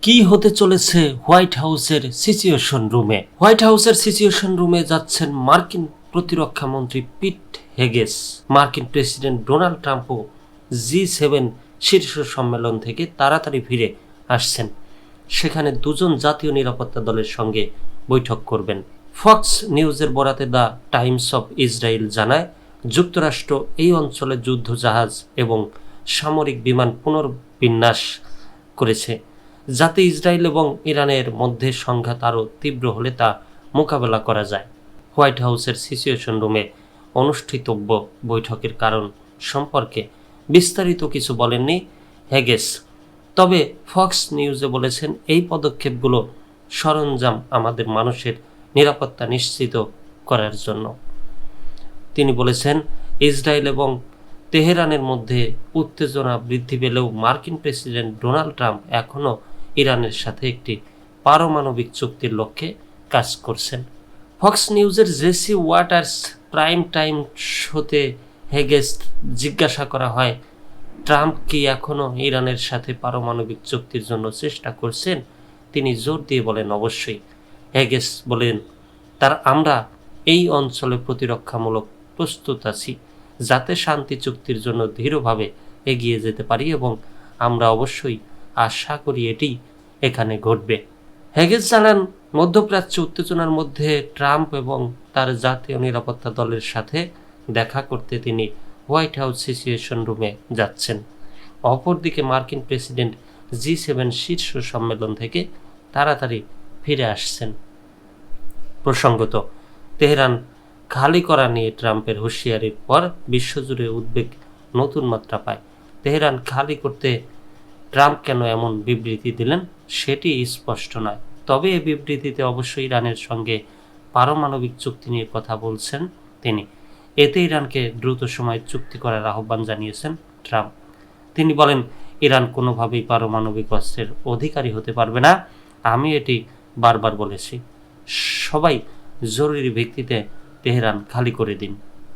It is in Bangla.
কি হতে চলেছে হোয়াইট হাউসের সিচুয়েশন রুমে? হোয়াইট হাউসের সিচুয়েশন রুমে যাচ্ছেন মার্কিন প্রতিরক্ষা মন্ত্রী পিট হেগেস। মার্কিন প্রেসিডেন্ট ডোনাল্ড ট্রাম্পও G7 শীর্ষ সম্মেলন থেকে তাড়াতাড়ি ফিরে আসছেন। সেখানে দুজন জাতীয় নিরাপত্তা দলের সঙ্গে বৈঠক করবেন। ফক্স নিউজের বরাতে দ্য টাইমস অফ ইসরায়েল জানায়, যুক্তরাষ্ট্র এই অঞ্চলে যুদ্ধ জাহাজ এবং সামরিক বিমান পুনর্বিন্যাস করেছে, যাতে ইসরায়েল এবং ইরানের মধ্যে সংঘাত আরও তীব্র হলে তা মোকাবেলা করা যায়। হোয়াইট হাউসের সিচুয়েশন রুমে অনুষ্ঠিতব্য বৈঠকের কারণ সম্পর্কে বিস্তারিত কিছু বলেননি হেগেস, তবে ফক্স নিউজে বলেছেন এই পদক্ষেপগুলো সরঞ্জাম আমাদের মানুষের নিরাপত্তা নিশ্চিত করার জন্য। তিনি বলেছেন, ইসরায়েল এবং তেহরানের মধ্যে উত্তেজনা বৃদ্ধি পেলেও মার্কিন প্রেসিডেন্ট ডোনাল্ড ট্রাম্প এখনও ইরানের সাথে একটি পারমাণবিক চুক্তির লক্ষ্যে কাজ করছেন। ফক্স নিউজের জেসি ওয়াটার্স প্রাইম টাইম শোতে হেগেস জিজ্ঞাসা করা হয়, ট্রাম্প কি এখনও ইরানের সাথে পারমাণবিক চুক্তির জন্য চেষ্টা করছেন? তিনি জোর দিয়ে বলেন, অবশ্যই। হেগেস বলেন, আমরা এই অঞ্চলে প্রতিরক্ষামূলক প্রস্তুত আছি, যাতে শান্তি চুক্তির জন্য দৃঢ়ভাবে এগিয়ে যেতে পারি, এবং আমরা অবশ্যই আশা করি এটি এখানে ঘটবে। হেগেস জানান, মধ্যপ্রাচ্য উত্তেজনার মধ্যে ট্রাম্প এবং তার জাতীয় নিরাপত্তা দলের সাথে দেখা করতে তিনি হোয়াইট হাউস সিচুয়েশন রুমে যাচ্ছেন। অপরদিকে মার্কিন প্রেসিডেন্ট G7 শীর্ষ সম্মেলন থেকে তাড়াতাড়ি ফিরে আসছেন। প্রসঙ্গত, তেহরান খালি করা নিয়ে ট্রাম্পের হুঁশিয়ারির পর বিশ্বজুড়ে উদ্বেগ নতুন মাত্রা পায়। তেহরান খালি করতে ট্রাম্প কেন এমন বিবৃতি দিলেন সেটি স্পষ্ট নয়, তবে এই বিবৃতিতে অবশ্যই ইরানের সঙ্গে পারমাণবিক চুক্তি নিয়ে কথা বলছেন তিনি। এতে ইরানকে দ্রুত সময়ে চুক্তি করার আহ্বান জানিয়েছেন ট্রাম্প। তিনি বলেন, ইরান কোনোভাবেই পারমাণবিক অস্ত্রের অধিকারী হতে পারবে না। আমি এটি বারবার বলেছি, সবাই জরুরি ভিত্তিতে তেহরান খালি করে দিন।